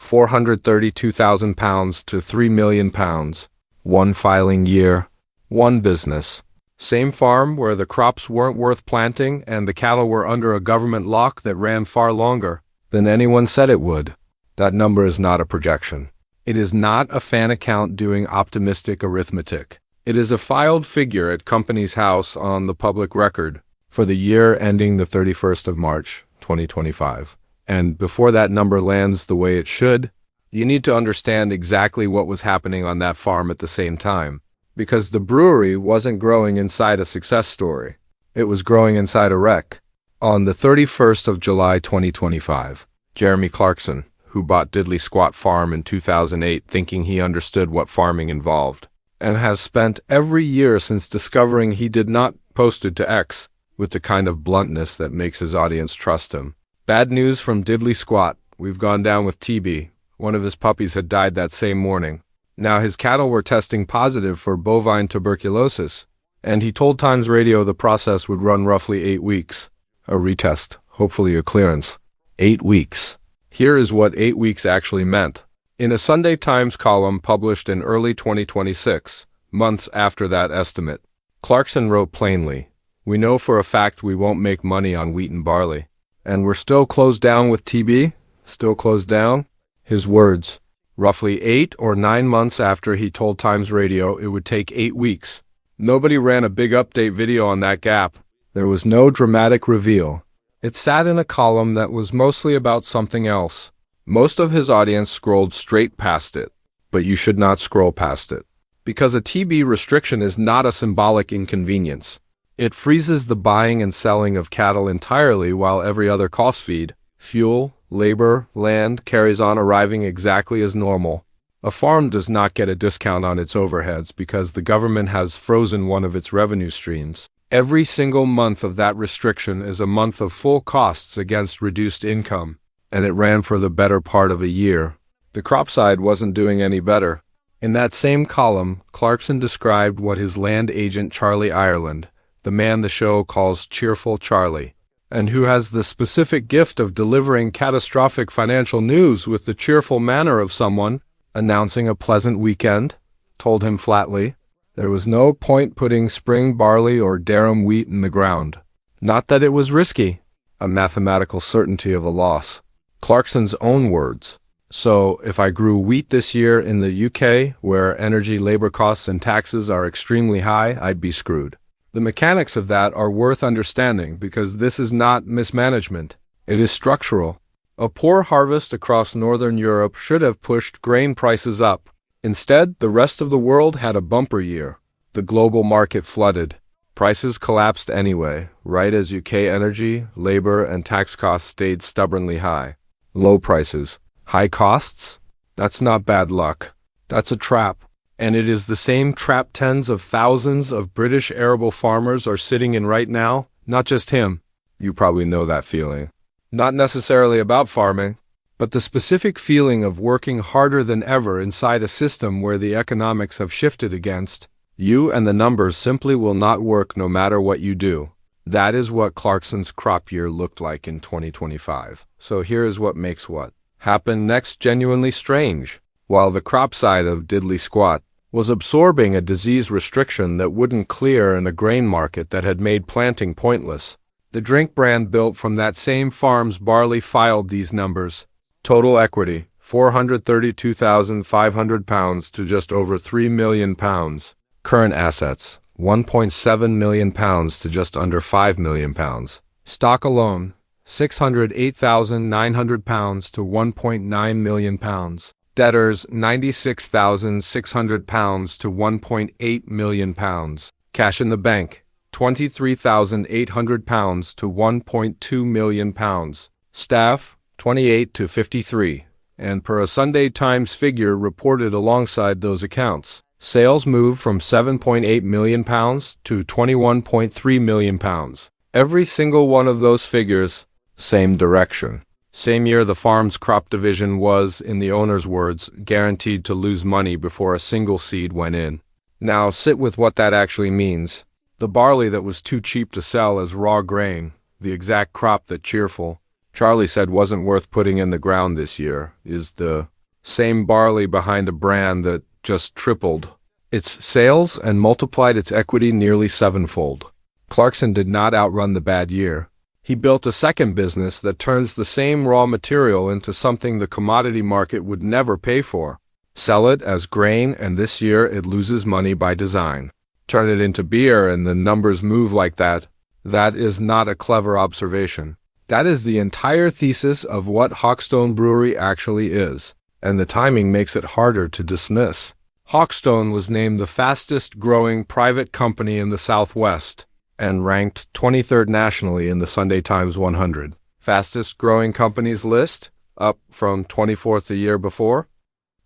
£432,000 to £3 million. One filing year, one business. Same farm where the crops weren't worth planting and the cattle were under a government lock that ran far longer than anyone said it would. That number is not a projection. It is not a fan account doing optimistic arithmetic. It is a filed figure at Companies House on the public record for the year ending the 31st of March, 2025. And before that number lands the way it should, you need to understand exactly what was happening on that farm at the same time. Because the brewery wasn't growing inside a success story. It was growing inside a wreck. On the 31st of July 2025, Jeremy Clarkson, who bought Diddley Squat Farm in 2008 thinking he understood what farming involved, and has spent every year since discovering he did not, posted to X with the kind of bluntness that makes his audience trust him. Bad news from Diddley Squat. We've gone down with TB. One of his puppies had died that same morning. Now his cattle were testing positive for bovine tuberculosis, and he told Times Radio the process would run roughly 8 weeks. A retest, hopefully a clearance. 8 weeks. Here is what 8 weeks actually meant. In a Sunday Times column published in early 2026, months after that estimate, Clarkson wrote plainly, "We know for a fact we won't make money on wheat and barley. And we're still closed down with TB? Still closed down?" His words. Roughly 8 or 9 months after he told Times Radio it would take 8 weeks. Nobody ran a big update video on that gap. There was no dramatic reveal. It sat in a column that was mostly about something else. Most of his audience scrolled straight past it. But you should not scroll past it. Because a TB restriction is not a symbolic inconvenience. It freezes the buying and selling of cattle entirely while every other cost feed, fuel, labor, land, carries on arriving exactly as normal. A farm does not get a discount on its overheads because the government has frozen one of its revenue streams. Every single month of that restriction is a month of full costs against reduced income, and it ran for the better part of a year. The crop side wasn't doing any better. In that same column, Clarkson described what his land agent Charlie Ireland, the man the show calls Cheerful Charlie, and who has the specific gift of delivering catastrophic financial news with the cheerful manner of someone announcing a pleasant weekend, told him flatly, there was no point putting spring barley or Durham wheat in the ground. Not that it was risky, a mathematical certainty of a loss. Clarkson's own words. So, if I grew wheat this year in the UK, where energy, labor costs, and taxes are extremely high, I'd be screwed. The mechanics of that are worth understanding because this is not mismanagement. It is structural. A poor harvest across northern Europe should have pushed grain prices up. Instead, the rest of the world had a bumper year. The global market flooded. Prices collapsed anyway, right as UK energy, labor, and tax costs stayed stubbornly high. Low prices. High costs? That's not bad luck. That's a trap. And it is the same trap tens of thousands of British arable farmers are sitting in right now, not just him. You probably know that feeling. Not necessarily about farming, but the specific feeling of working harder than ever inside a system where the economics have shifted against you and the numbers simply will not work no matter what you do. That is what Clarkson's crop year looked like in 2025. So here is what makes what happened next genuinely strange. While the crop side of Diddley Squat was absorbing a disease restriction that wouldn't clear in a grain market that had made planting pointless, the drink brand built from that same farm's barley filed these numbers. Total equity, £432,500 to just over £3 million. Current assets, £1.7 million to just under £5 million. Stock alone, £608,900 to £1.9 million. Debtors, £96,600 to £1.8 million. Cash in the bank, £23,800 to £1.2 million. Staff, 28 to 53. And per a Sunday Times figure reported alongside those accounts, sales moved from £7.8 million to £21.3 million. Every single one of those figures, same direction. Same year the farm's crop division was, in the owner's words, guaranteed to lose money before a single seed went in. Now sit with what that actually means. The barley that was too cheap to sell as raw grain, the exact crop that Cheerful Charlie said wasn't worth putting in the ground this year, is the Same barley behind a brand that just tripled its sales and multiplied its equity nearly sevenfold. Clarkson did not outrun the bad year. He built a second business that turns the same raw material into something the commodity market would never pay for. Sell it as grain, and this year it loses money by design. Turn it into beer and the numbers move like that. That is not a clever observation. That is the entire thesis of what Hawkstone Brewery actually is, and the timing makes it harder to dismiss. Hawkstone was named the fastest growing private company in the Southwest and ranked 23rd nationally in the Sunday Times 100. Fastest growing companies list, up from 24th the year before.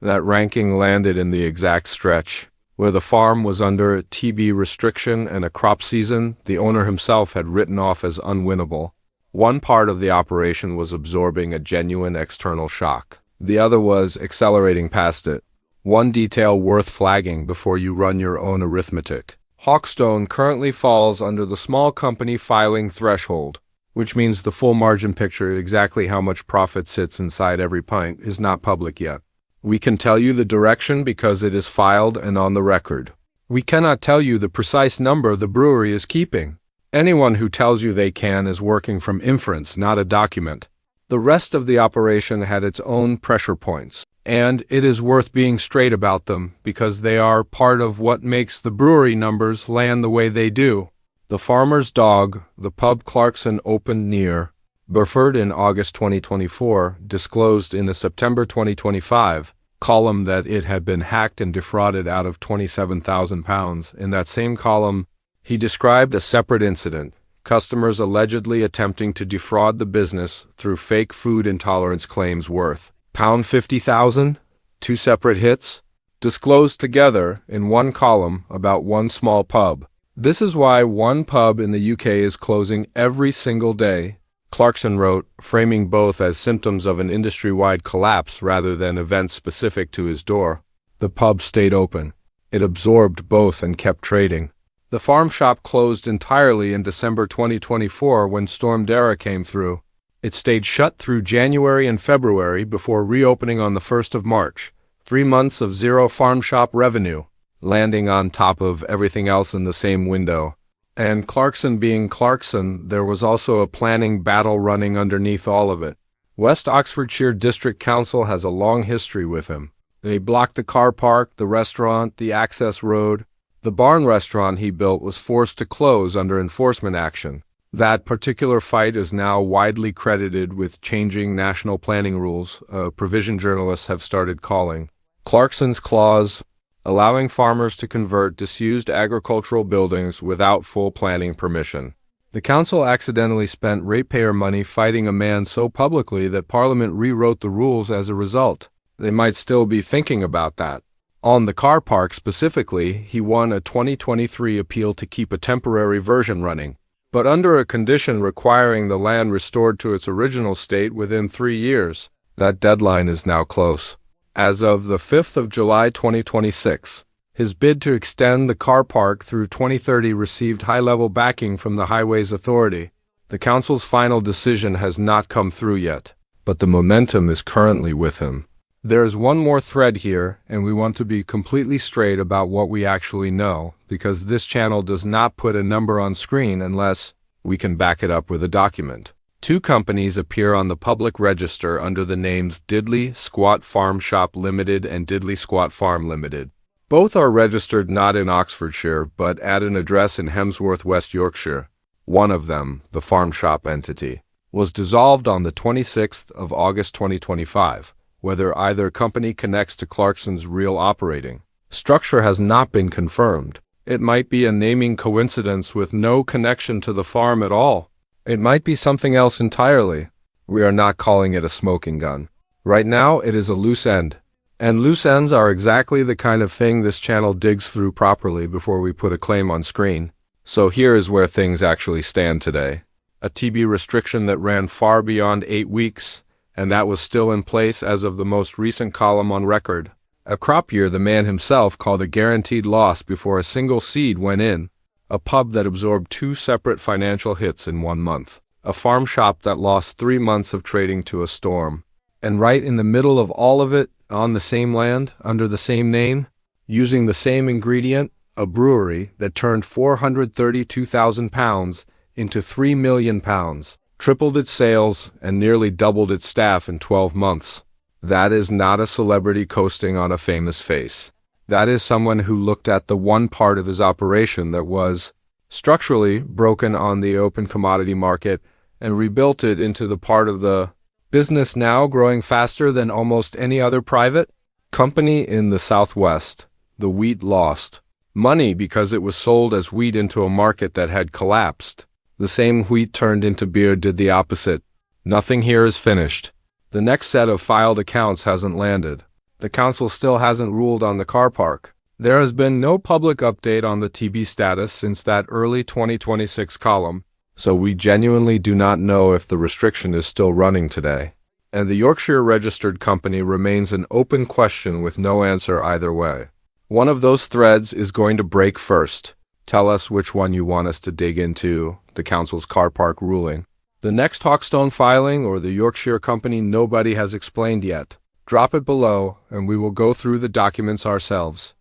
That ranking landed in the exact stretch where the farm was under a TB restriction and a crop season the owner himself had written off as unwinnable. One part of the operation was absorbing a genuine external shock. The other was accelerating past it. One detail worth flagging before you run your own arithmetic. Hawkstone currently falls under the small company filing threshold, which means the full margin picture, exactly how much profit sits inside every pint, is not public yet. We can tell you the direction because it is filed and on the record. We cannot tell you the precise number the brewery is keeping. Anyone who tells you they can is working from inference, not a document. The rest of the operation had its own pressure points, and it is worth being straight about them because they are part of what makes the brewery numbers land the way they do. The Farmer's Dog, the pub Clarkson opened near Burford in August 2024, disclosed in the September 2025 column that it had been hacked and defrauded out of £27,000. In that same column, he described a separate incident, customers allegedly attempting to defraud the business through fake food intolerance claims worth £50,000, two separate hits, disclosed together in one column about one small pub. This is why one pub in the UK is closing every single day, Clarkson wrote, framing both as symptoms of an industry-wide collapse rather than events specific to his door. The pub stayed open. It absorbed both and kept trading. The farm shop closed entirely in December 2024 when Storm Dara came through. It stayed shut through January and February before reopening on the 1st of March. 3 months of zero farm shop revenue, landing on top of everything else in the same window. And Clarkson being Clarkson, there was also a planning battle running underneath all of it. West Oxfordshire District Council has a long history with him. They blocked the car park, the restaurant, the access road. The barn restaurant he built was forced to close under enforcement action. That particular fight is now widely credited with changing national planning rules, provision journalists have started calling Clarkson's Clause, allowing farmers to convert disused agricultural buildings without full planning permission. The council accidentally spent ratepayer money fighting a man so publicly that Parliament rewrote the rules as a result. They might still be thinking about that. On the car park specifically, he won a 2023 appeal to keep a temporary version running, but under a condition requiring the land restored to its original state within 3 years. That deadline is now close. As of the 5th of July 2026, his bid to extend the car park through 2030 received high-level backing from the Highways Authority. The council's final decision has not come through yet, but the momentum is currently with him. There is one more thread here, and we want to be completely straight about what we actually know, because this channel does not put a number on screen unless we can back it up with a document. 2 companies appear on the public register under the names Diddley Squat Farm Shop Limited and Diddley Squat Farm Limited. Both are registered not in Oxfordshire, but at an address in Hemsworth, West Yorkshire. One of them, the farm shop entity, was dissolved on the 26th of August 2025. Whether either company connects to Clarkson's real operating structure has not been confirmed. It might be a naming coincidence with no connection to the farm at all. It might be something else entirely. We are not calling it a smoking gun. Right now, it is a loose end. And loose ends are exactly the kind of thing this channel digs through properly before we put a claim on screen. So here is where things actually stand today. A TB restriction that ran far beyond 8 weeks, and that was still in place as of the most recent column on record. A crop year the man himself called a guaranteed loss before a single seed went in. A pub that absorbed 2 separate financial hits in 1 month. A farm shop that lost 3 months of trading to a storm. And right in the middle of all of it, on the same land, under the same name, using the same ingredient, a brewery that turned 432,000 pounds into 3 million pounds, tripled its sales, and nearly doubled its staff in 12 months. That is not a celebrity coasting on a famous face. That is someone who looked at the one part of his operation that was structurally broken on the open commodity market and rebuilt it into the part of the business now growing faster than almost any other private company in the Southwest. The wheat lost money because it was sold as wheat into a market that had collapsed. The same wheat turned into beer did the opposite. Nothing here is finished. The next set of filed accounts hasn't landed. The council still hasn't ruled on the car park. There has been no public update on the TB status since that early 2026 column, so we genuinely do not know if the restriction is still running today. And the Yorkshire Registered Company remains an open question with no answer either way. One of those threads is going to break first. Tell us which one you want us to dig into, the council's car park ruling. The next Hawkstone filing or the Yorkshire Company nobody has explained yet. Drop it below and we will go through the documents ourselves.